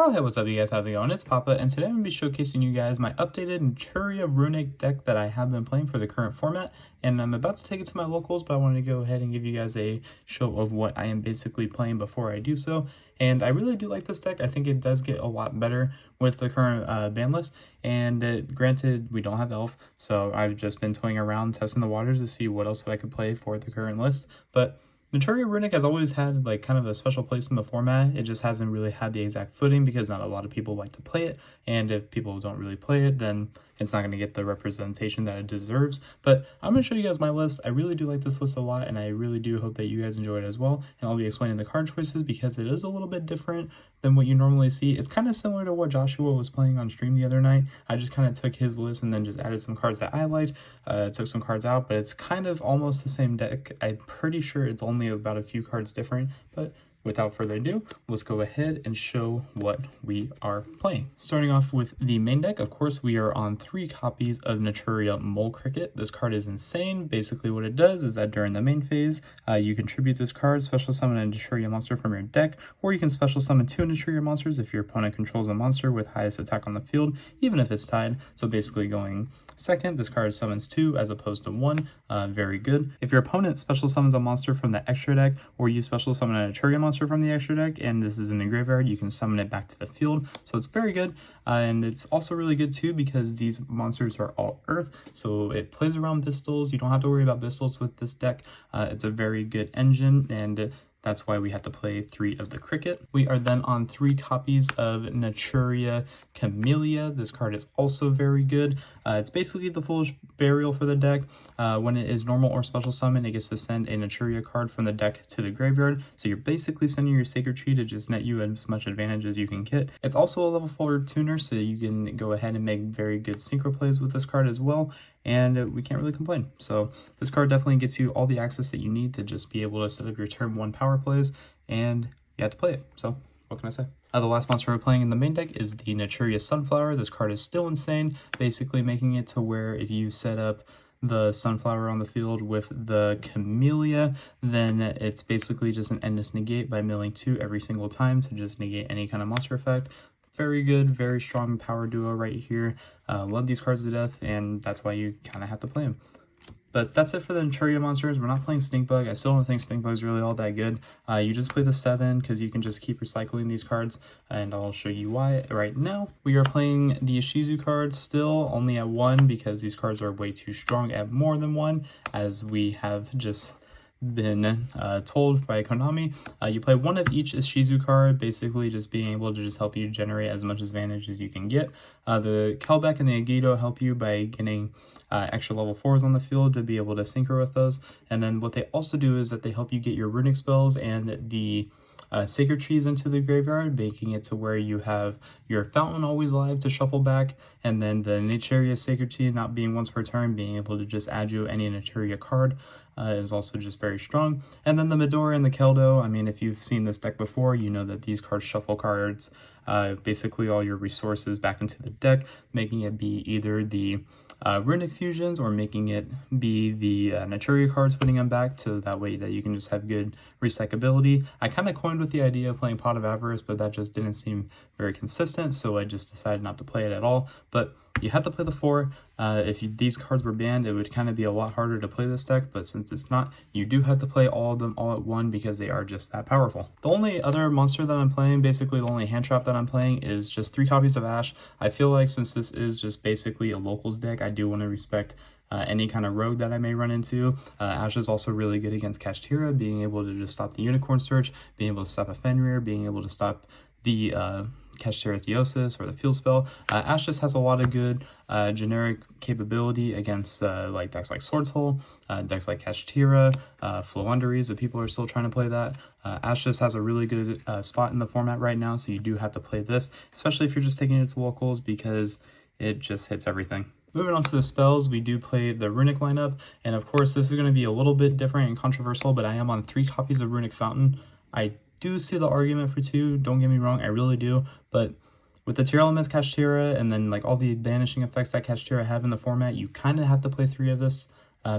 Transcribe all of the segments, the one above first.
Oh, hey, what's up, you guys? How's it going? It's Papa, and today I'm going to be showcasing you guys my updated Naturia Runick deck that I have been playing for the current format, and I'm about to take it to my locals, but I wanted to go ahead and give you guys a show of what I am basically playing before I do so. And I really do like this deck. I think it does get a lot better with the current ban list, and granted, we don't have Elf, so I've just been toying around, testing the waters to see what else I could play for the current list, but Naturia Runick has always had like kind of a special place in the format. It just hasn't really had the exact footing because not a lot of people like to play it, and if people don't really play it, then it's not going to get the representation that it deserves. But I'm going to show you guys my list. I really do like this list a lot, and I really do hope that you guys enjoy it as well. And I'll be explaining the card choices because it is a little bit different than what you normally see. It's kind of similar to what Joshua was playing on stream the other night. I just kind of took his list and then just added some cards that I liked, took some cards out, but it's kind of almost the same deck. I'm pretty sure it's only about a few cards different, but without further ado, let's go ahead and show what we are playing. Starting off with the main deck, of course, we are on 3 copies of Naturia Mole Cricket. This card is insane. Basically what it does is that during the main phase, you contribute this card, special summon a Naturia monster from your deck, or you can special summon 2 Naturia monsters if your opponent controls a monster with highest attack on the field, even if it's tied. So basically going second, this card summons 2 as opposed to 1. Very good. If your opponent special summons a monster from the extra deck, or you special summon a Naturia monster from the extra deck, and this is in the graveyard, you can summon it back to the field. So it's very good. And it's also really good too because these monsters are all earth, so it plays around pistols. You don't have to worry about pistols with this deck. It's a very good engine, and that's why we have to play 3 of the cricket. We are then on 3 copies of Naturia Camellia. This card is also very good. It's basically the Foolish Burial for the deck. When it is normal or special summon, it gets to send a Naturia card from the deck to the graveyard. So you're basically sending your Sacred Tree to just net you as much advantage as you can get. It's also a level 4 tuner, so you can go ahead and make very good synchro plays with this card as well. And we can't really complain. So this card definitely gets you all the access that you need to just be able to set up your turn 1 power plays, and you have to play it. So what can I say? The last monster we're playing in the main deck is the Naturia Sunflower. This card is still insane, basically making it to where if you set up the Sunflower on the field with the Camellia, then it's basically just an endless negate by milling 2 every single time to just negate any kind of monster effect. Very good, very strong power duo right here. Love these cards to death, and that's why you kind of have to play them. But that's it for the Naturia monsters. We're not playing Stinkbug. I still don't think Stinkbug's really all that good. You just play the 7 because you can just keep recycling these cards, and I'll show you why right now. We are playing the Shizu cards still only at 1 because these cards are way too strong at more than 1, as we have just been told by Konami. You play 1 of each Shizu card, basically just being able to just help you generate as much advantage as you can get. The Kelbeck and the Yugioh help you by getting extra level 4s on the field to be able to synchro with those. And then what they also do is that they help you get your Runick spells and the Sacred Trees into the graveyard, making it to where you have your Fountain always live to shuffle back, and then the Naturia Sacred Tree not being once per turn, being able to just add you any Naturia card is also just very strong. And then the Midori and the Keldo, I mean, if you've seen this deck before, you know that these cards shuffle cards, basically all your resources back into the deck, making it be either the Runick fusions or making it be the Naturia cards, putting them back to that way that you can just have good recyclability. I kind of coined with the idea of playing Pot of Avarice, but that just didn't seem very consistent, so I just decided not to play it at all. But you have to play the 4. These cards were banned, it would kind of be a lot harder to play this deck, but since it's not, you do have to play all of them all at 1 because they are just that powerful. The only other monster that I'm playing, basically the only hand trap that I'm playing, is just 3 copies of Ash. I feel like since this is just basically a locals deck, I do want to respect any kind of rogue that I may run into. Ash is also really good against Kashtira, being able to just stop the Unicorn Search, being able to stop a Fenrir, being able to stop the Kashtira Theosis or the Field Spell. Ash just has a lot of good generic capability against like decks like Sword Soul, decks like Kashtira, Floowandereeze, if people are still trying to play that. Ash just has a really good spot in the format right now, so you do have to play this, especially if you're just taking it to locals, because it just hits everything. Moving on to the spells, we do play the Runick lineup, and of course this is going to be a little bit different and controversial, but I am on 3 copies of Runick Fountain. I do see the argument for 2, don't get me wrong, I really do, but with the tier elements Kashtira and then like all the banishing effects that Kashtira have in the format, you kind of have to play 3 of this.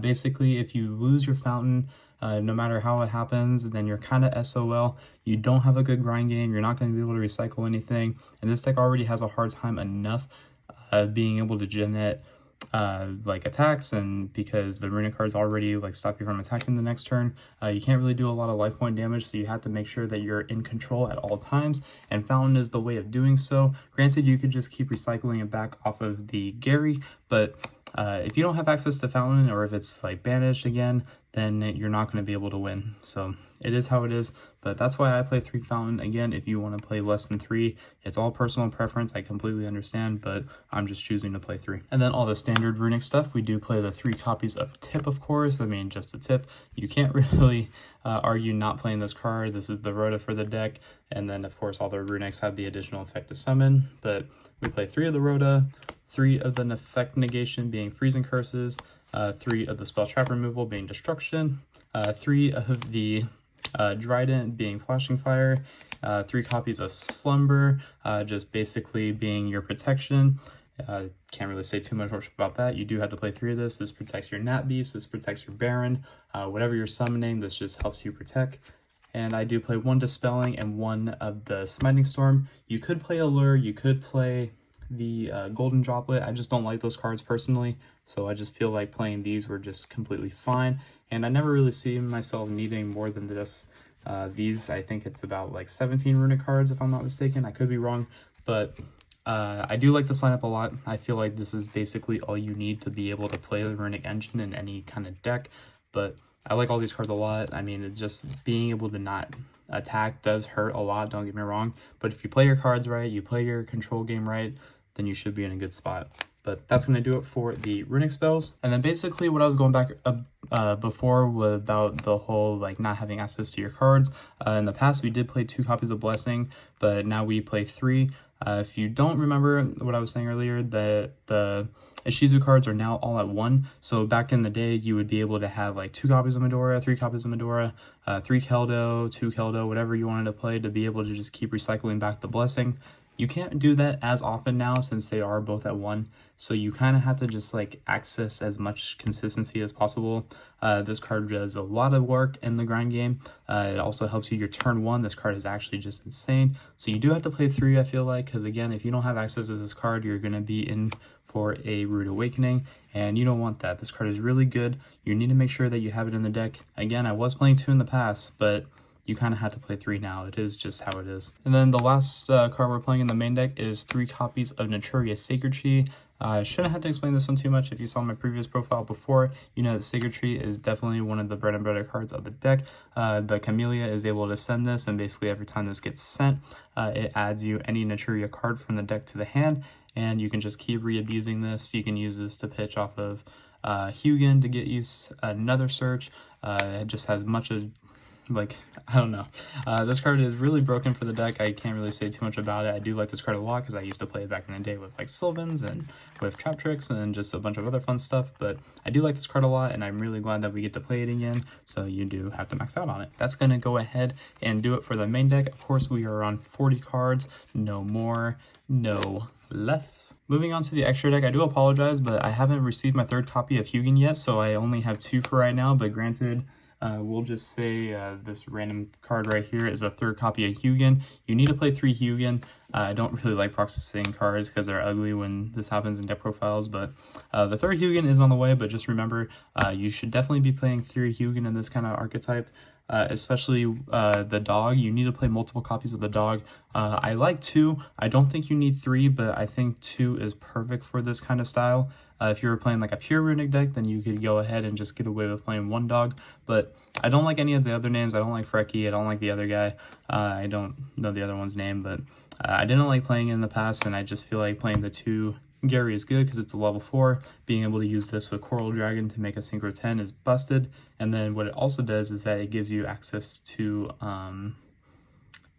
Basically, if you lose your Fountain, No matter how it happens, then you're kind of SOL. You don't have a good grind game. You're not going to be able to recycle anything. And this deck already has a hard time enough being able to generate like attacks, and because the Runick cards already like stop you from attacking the next turn, you can't really do a lot of life point damage, so you have to make sure that you're in control at all times, and Fountain is the way of doing so. Granted, you could just keep recycling it back off of the Gary, but if you don't have access to Fountain, or if it's like banished again, then you're not going to be able to win. So it is how it is, but that's why I play 3 Fountain. Again, if you want to play less than 3, it's all personal preference. I completely understand, but I'm just choosing to play 3. And then all the standard Runick stuff, we do play the 3 copies of Tip, of course. I mean, just the Tip. You can't really argue not playing this card. This is the Rhoda for the deck, and then of course all the Runicks have the additional effect to summon, but we play 3 of the Rhoda, 3 of the effect negation being freezing curses, 3 of the spell trap removal being destruction, 3 of the Trident being flashing fire, 3 copies of slumber, just basically being your protection. Can't really say too much about that. You do have to play 3 of this. This protects your Nat Beast, this protects your Baron, whatever you're summoning, this just helps you protect. And I do play 1 Dispelling and 1 of the Smiting Storm. You could play Allure, you could play the Golden Droplet. I just don't like those cards personally, so I just feel like playing these were just completely fine, and I never really see myself needing more than this. These, I think it's about like 17 Runick cards if I'm not mistaken. I could be wrong, but I do like this lineup a lot. I feel like this is basically all you need to be able to play the Runick engine in any kind of deck, but I like all these cards a lot. I mean, it's just being able to not attack does hurt a lot, don't get me wrong, but if you play your cards right, you play your control game right, then you should be in a good spot. But that's going to do it for the Runick spells. And then basically what I was going back before was about the whole like not having access to your cards. In the past we did play 2 copies of Blessing, but now we play 3. If you don't remember what I was saying earlier, the Ishizu cards are now all at 1. So back in the day, you would be able to have like 2 copies of Medora, 3 copies of Medora, 3 Keldo, 2 Keldo, whatever you wanted to play, to be able to just keep recycling back the Blessing. You can't do that as often now since they are both at 1, so you kind of have to just like access as much consistency as possible. This card does a lot of work in the grind game. It also helps you your turn 1. This card is actually just insane. So you do have to play 3, I feel like, because again, if you don't have access to this card, you're going to be in for a Rude Awakening, and you don't want that. This card is really good. You need to make sure that you have it in the deck. Again, I was playing 2 in the past, but you kind of have to play 3 now. It is just how it is. And then the last card we're playing in the main deck is 3 copies of Naturia Sacred Tree. I shouldn't have to explain this one too much. If you saw my previous profile before, you know that Sacred Tree is definitely one of the bread and butter cards of the deck. The Camellia is able to send this, and basically every time this gets sent, it adds you any Naturia card from the deck to the hand, and you can just keep re-abusing this. You can use this to pitch off of Hugin to get you another search. It just has much of, like, I don't know. This card is really broken for the deck. I can't really say too much about it. I do like this card a lot because I used to play it back in the day with like Sylvans and with Trap Tricks and just a bunch of other fun stuff, but I do like this card a lot, and I'm really glad that we get to play it again, so you do have to max out on it. That's going to go ahead and do it for the main deck. Of course, we are on 40 cards, no more, no less. Moving on to the extra deck, I do apologize, but I haven't received my 3rd copy of Hugin yet, so I only have 2 for right now, but granted, we'll just say this random card right here is a 3rd copy of Hugin. You need to play 3 Hugin. I don't really like processing cards because they're ugly when this happens in deck profiles, but the 3rd Hugin is on the way, but just remember, you should definitely be playing 3 Hugin in this kind of archetype. Especially the dog. You need to play multiple copies of the dog. I like 2. I don't think you need 3, but I think 2 is perfect for this kind of style. If you were playing like a pure Runick deck, then you could go ahead and just get away with playing 1 dog. But I don't like any of the other names. I don't like Frecky. I don't like the other guy. I don't know the other one's name, but I didn't like playing it in the past, and I just feel like playing the 2 Gary is good because it's a level 4. Being able to use this with Coral Dragon to make a Synchro 10 is busted. And then what it also does is that it gives you access to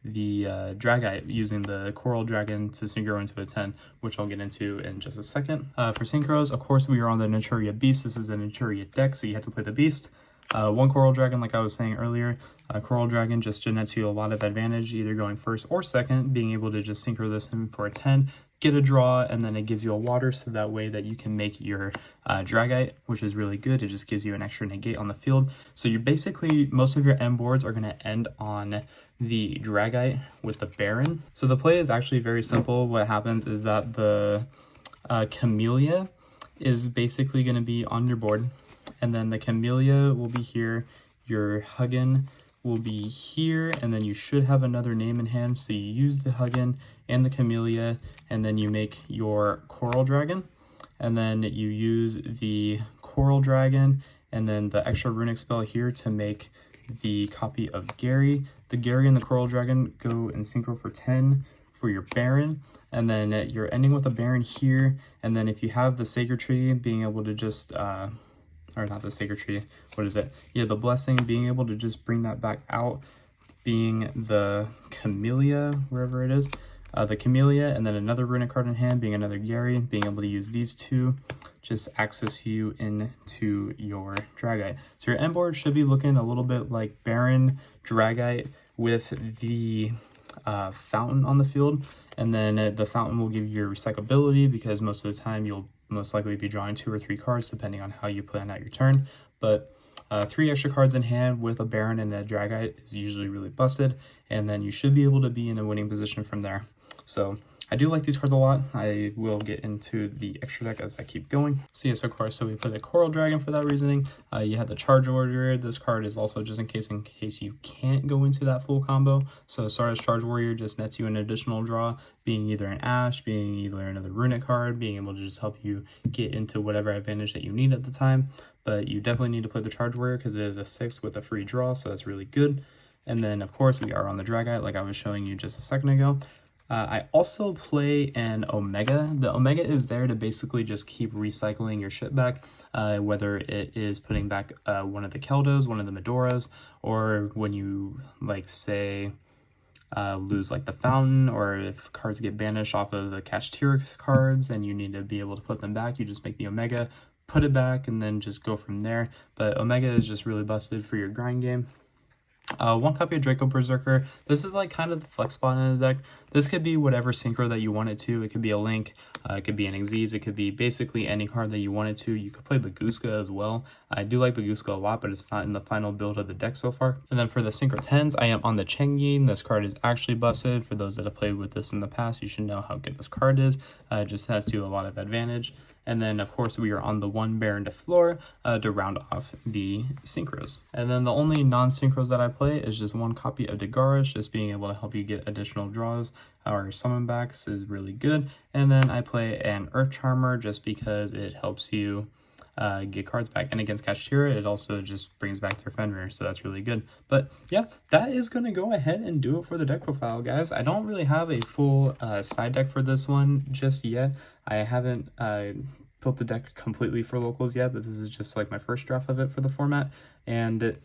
the Dragite, using the Coral Dragon to Synchro into a 10, which I'll get into in just a second. For Synchros, of course, we are on the Naturia Beast. This is a Naturia deck, so you have to play the Beast. 1 Coral Dragon, like I was saying earlier. Coral Dragon just generates you a lot of advantage, either going 1st or 2nd, being able to just Synchro this in for a 10. get a draw, and then it gives you a water, so that way that you can make your Dragite, which is really good. It just gives you an extra negate on the field. So you're basically, most of your end boards are going to end on the Dragite with the Baron. So the play is actually very simple. What happens is that the Camellia is basically going to be on your board, and then the Camellia will be here, your Huggin will be here, and then you should have another name in hand, so you use the Huggin and the Camellia, and then you make your Coral Dragon, and then you use the Coral Dragon and then the extra Runick spell here to make the copy of Gary. The Gary and the Coral Dragon go in synchro for 10 for your Baron, and then you're ending with a Baron here, and then if you have the Sacred Tree, being able to just or not the Sacred Tree, what is it? Yeah, the Blessing, being able to just bring that back out, being the Camellia, wherever it is, the Camellia, and then another Runick card in hand, being another Gary, being able to use these two, just access you into your Dragite. So your end board should be looking a little bit like Baron, Dragite, with the fountain on the field, and then the fountain will give you your recyclability, because most of the time you'll most likely be drawing 2 or 3 cards depending on how you plan out your turn. But 3 extra cards in hand with a Baron and a Dragite is usually really busted, and then you should be able to be in a winning position from there. So I do like these cards a lot. I will get into the extra deck as I keep going. So yes, of course, so we put the Coral Dragon for that reasoning. You had the Charge Warrior. This card is also just in case you can't go into that full combo. So Sara's Charge Warrior just nets you an additional draw, being either an Ash, being either another Runick card, being able to just help you get into whatever advantage that you need at the time. But you definitely need to play the Charge Warrior because it is a 6 with a free draw, so that's really good. And then, of course, we are on the Dragite, like I was showing you just a second ago. I also play an Omega. The Omega is there to basically just keep recycling your shit back, whether it is putting back one of the Keldos, one of the Medoras, or when you, like, say, lose, like, the Fountain, or if cards get banished off of the Naturia cards and you need to be able to put them back, you just make the Omega, put it back, and then just go from there. But Omega is just really busted for your grind game. 1 copy of Draco Berserker. This is like kind of the flex spot in the deck. This could be whatever synchro that you want it to. It could be a Link, it could be an Xyz, it could be basically any card that you want it to. You could play Baguska as well. I do like Baguska a lot, but it's not in the final build of the deck so far. And then for the synchro 10s, I am on the Chengyin. This card is actually busted. For those that have played with this in the past, you should know how good this card is. It just has to a lot of advantage. And then, of course, we are on the 1 Baron de Flor to round off the synchros. And then the only non-synchros that I play is just 1 copy of Dagarash, just being able to help you get additional draws or summon backs is really good. And then I play an Earth Charmer just because it helps you get cards back. And against Naturia, it also just brings back their Fenrir, so that's really good. But yeah, that is going to go ahead and do it for the deck profile, guys. I don't really have a full side deck for this one just yet. I haven't built the deck completely for locals yet, but this is just like my first draft of it for the format. And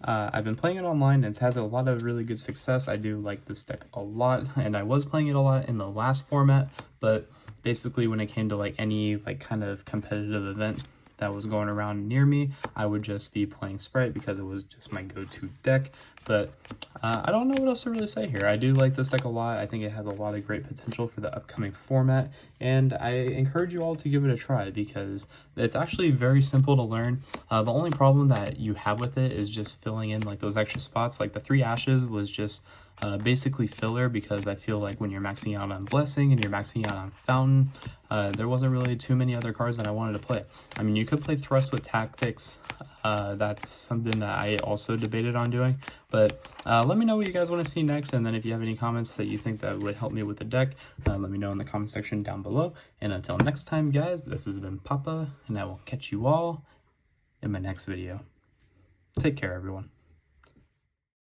I've been playing it online, and it's had a lot of really good success. I do like this deck a lot, and I was playing it a lot in the last format, but basically when it came to like any like kind of competitive event that was going around near me, I would just be playing Sprite because it was just my go-to deck. But I don't know what else to really say here. I do like this deck a lot. I think it has a lot of great potential for the upcoming format, and I encourage you all to give it a try because it's actually very simple to learn. The only problem that you have with it is just filling in like those extra spots. Like the 3 Ashes was just basically filler, because I feel like when you're maxing out on Blessing and you're maxing out on Fountain, there wasn't really too many other cards that I wanted to play. I mean, you could play Thrust with Tactics. That's something that I also debated on doing. But let me know what you guys want to see next, and then if you have any comments that you think that would help me with the deck, let me know in the comment section down below. And until next time, guys, this has been Papa, and I will catch you all in my next video. Take care, everyone.